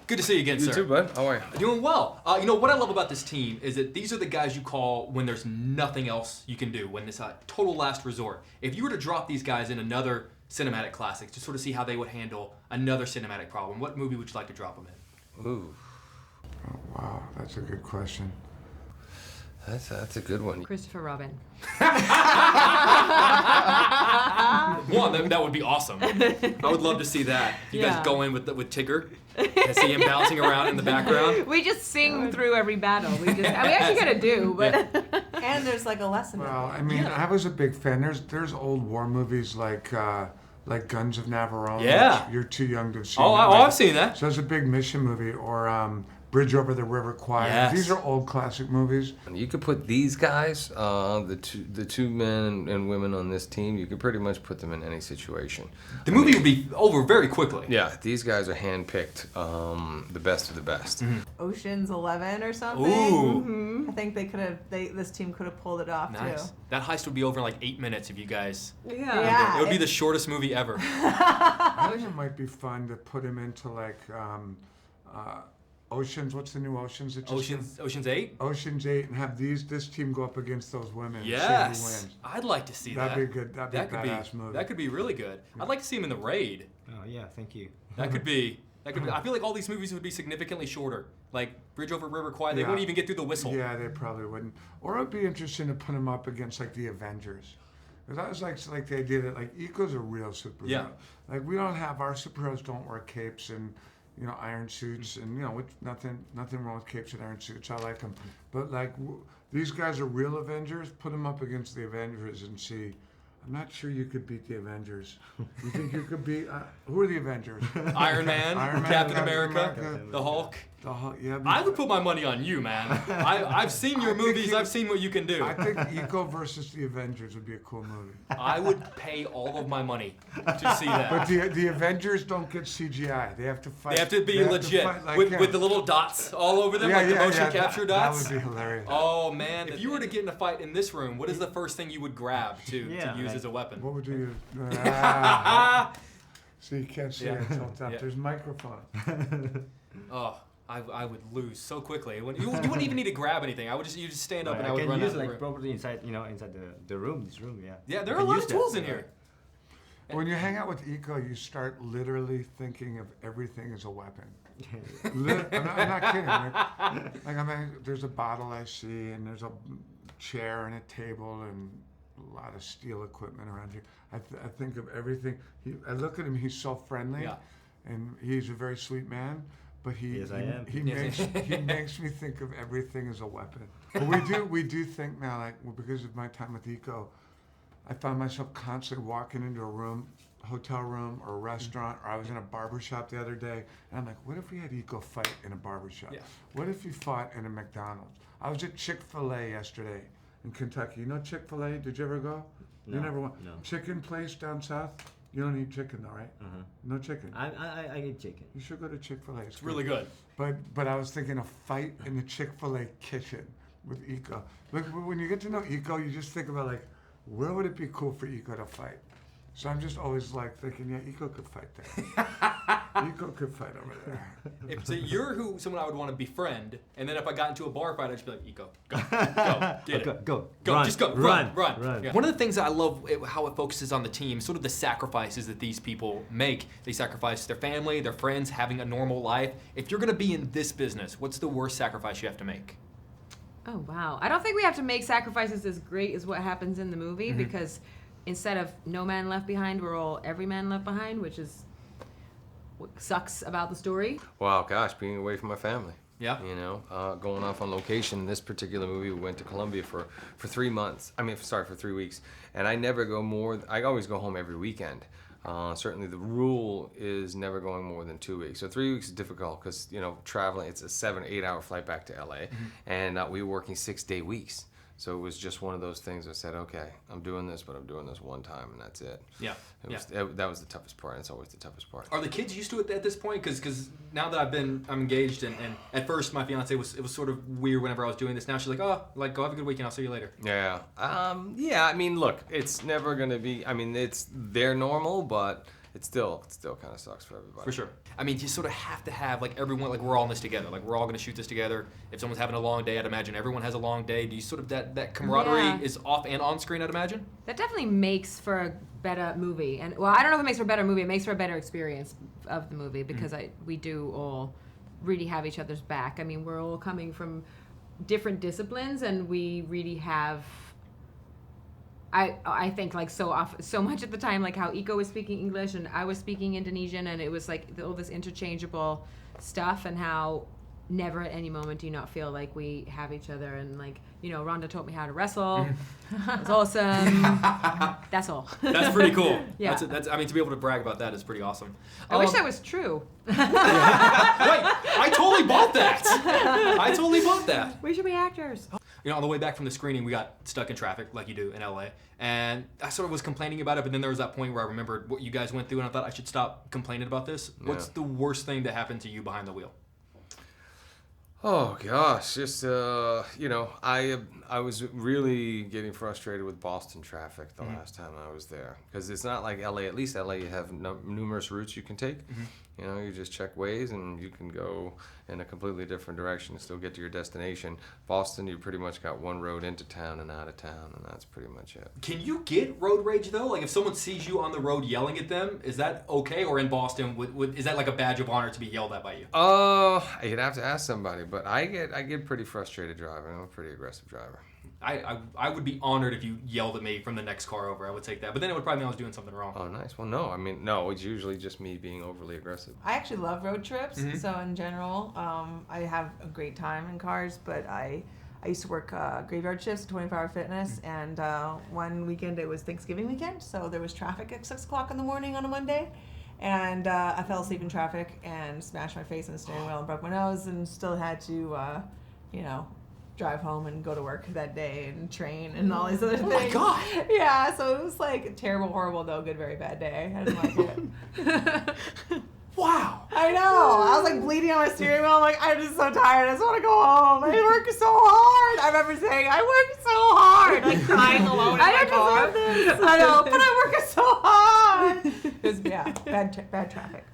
Good to see you again, sir. You too, bud. How are you? Doing well. You know, what I love about this team is that these are the guys you call when there's nothing else you can do, when it's a total last resort. If you were to drop these guys in another cinematic classic to sort of see how they would handle another cinematic problem, what movie would you like to drop them in? Ooh. Oh, wow, that's a good question. That's a good one. Christopher Robin. One, that would be awesome. I would love to see that. You guys go in with Tigger and see him bouncing around in the background. We just sing through every battle. We actually gotta do, but and there's like a lesson. Well, I mean, I was a big fan. There's old war movies like Guns of Navarone. Yeah. Which you're too young to have seen. I've seen that. So it's a big mission movie, or Bridge Over the River Kwai. Yes. These are old classic movies. You could put these guys, the two men and women on this team, you could pretty much put them in any situation. The movie would be over very quickly. Yeah, these guys are handpicked, the best of the best. Mm-hmm. Ocean's 11 or something. Ooh. Mm-hmm. I think this team could have pulled it off Nice. too. That heist would be over in like 8 minutes if you guys. Yeah. It would be the shortest movie ever. I think it might be fun to put him into like Oceans. What's the new Oceans? Ocean's 8? Ocean's 8, and have this team go up against those women. And see who Yes. wins. I'd like to see that. That'd be good. That'd be a badass movie. That could be really good. I'd like to see him in The Raid. Oh yeah, thank you. That could be. I feel like all these movies would be significantly shorter. Like Bridge Over River Kwai, they wouldn't even get through the whistle. Yeah, they probably wouldn't. Or it'd be interesting to put him up against like the Avengers. Because I was like the idea that like Iko's a real superhero. Yeah. Like we don't have, our superheroes don't wear capes and iron suits, and which nothing wrong with capes and iron suits. I like them, but like these guys are real Avengers. Put them up against the Avengers and see. I'm not sure you could beat the Avengers. You think you could beat? Who are the Avengers? Iron Man, Captain America, the Hulk. Yeah. I would put my money on you, man. I've seen your movies. I've seen what you can do. I think Iko versus the Avengers would be a cool movie. I would pay all of my money to see that. But the Avengers don't get CGI. They have to fight. They have to be legit with the little dots all over them, like the motion capture dots. That would be hilarious. Oh man! If you were to get in a fight in this room, what is the first thing you would grab to use as a weapon? What would you use? So you can't see it until it's up. There's microphones. Oh. I would lose so quickly. You wouldn't even need to grab anything. You just stand up and I would run out of the room. Properly inside the room. This room, yeah. Yeah, there are a lot of tools in here. When you hang out with Iko, you start literally thinking of everything as a weapon. I'm not kidding. There's a bottle I see, and there's a chair and a table and a lot of steel equipment around here. I think of everything. I look at him. He's so friendly, and he's a very sweet man. But he makes me think of everything as a weapon. But we do think now, like, because of my time with Iko, I found myself constantly walking into a hotel room or a restaurant, or I was in a barbershop the other day, and I'm like, what if we had Iko fight in a barbershop? Yeah. What if he fought in a McDonald's? I was at Chick-fil-A yesterday in Kentucky. You know Chick-fil-A? Did you ever go? No. You never went? No. Chicken place down south? You don't eat chicken though, right? Uh-huh. No chicken. I eat chicken. You should go to Chick-fil-A. It's really good. But I was thinking a fight in the Chick-fil-A kitchen with Iko. Look, when you get to know Iko, you just think about like, where would it be cool for Iko to fight? So I'm just always like thinking, yeah, Iko could fight there. Iko could fight over there. So you're someone I would want to befriend, and then if I got into a bar fight, I'd just be like, Iko, go, get it. Go. Run, just go, run. Yeah. One of the things that I love how it focuses on the team, sort of the sacrifices that these people make. They sacrifice their family, their friends, having a normal life. If you're going to be in this business, what's the worst sacrifice you have to make? Oh wow! I don't think we have to make sacrifices as great as what happens in the movie because instead of no man left behind, we're all every man left behind, which is what sucks about the story. Wow, gosh, being away from my family. Yeah. Going off on location. In this particular movie, we went to Colombia for 3 months. For 3 weeks. And I never go more. I always go home every weekend. Certainly the rule is never going more than 2 weeks. So 3 weeks is difficult because, traveling, it's a 7-8 hour flight back to LA. And we were working 6-day weeks. So it was just one of those things. I said, okay, I'm doing this, but I'm doing this one time, and that's it. Yeah. That was the toughest part. It's always the toughest part. Are the kids used to it at this point? Because now that I'm engaged, and at first my fiance was sort of weird whenever I was doing this. Now she's like, go have a good weekend. I'll see you later. Yeah. Look, it's never gonna be. It's their normal, but it still kind of sucks for everybody. For sure. I mean, you sort of have to have like everyone, like we're all in this together. Like we're all going to shoot this together. If someone's having a long day, I'd imagine everyone has a long day. Do you sort of that camaraderie Yeah. is off and on screen? I'd imagine. That definitely makes for a better movie, and well, I don't know if it makes for a better movie. It makes for a better experience of the movie because we do all really have each other's back. I mean, we're all coming from different disciplines, and we really have. I think like so much at the time, like how Iko was speaking English and I was speaking Indonesian, and it was like all this interchangeable stuff, and how never at any moment do you not feel like we have each other. And like, you know, Ronda taught me how to wrestle. It's awesome. That's all. That's pretty cool. Yeah. That's I mean, to be able to brag about that is pretty awesome. I wish that was true. Wait, I totally bought that. I totally bought that. We should be actors. You know, on the way back from the screening, we got stuck in traffic like you do in LA. And I sort of was complaining about it, but then there was that point where I remembered what you guys went through, and I thought I should stop complaining about this. What's the worst thing that happened to you behind the wheel? Oh gosh, just you know, I was really getting frustrated with Boston traffic the last time I was there, because it's not like LA. At least LA, you have numerous routes you can take. You know, you just check Waze and you can go in a completely different direction and still get to your destination. Boston, you pretty much got one road into town and out of town, and that's pretty much it. Can you get road rage though? Like if someone sees you on the road yelling at them, is that okay? Or in Boston, is that like a badge of honor to be yelled at by you? You'd have to ask somebody, but I get pretty frustrated driving. I'm a pretty aggressive driver. I would be honored if you yelled at me from the next car over. I would take that. But then it would probably mean I was doing something wrong. Oh, nice. Well, no, I mean, no, it's usually just me being overly aggressive. I actually love road trips. So in general, I have a great time in cars. But I used to work graveyard shifts, 24-hour fitness, and one weekend it was Thanksgiving weekend, so there was traffic at 6 o'clock in the morning on a Monday. And I fell asleep in traffic and smashed my face in the steering wheel and broke my nose, and still had to, drive home and go to work that day and train and all these other things. Oh my God! Yeah, so it was like a terrible, horrible, no good, very bad day. I didn't like it. Wow! I know. I was like bleeding on my steering wheel. I'm like, I'm just so tired. I just want to go home. I work so hard. I remember saying, I work so hard. Like crying alone in my car. I don't deserve this. I know, but I work so hard. It was, bad traffic.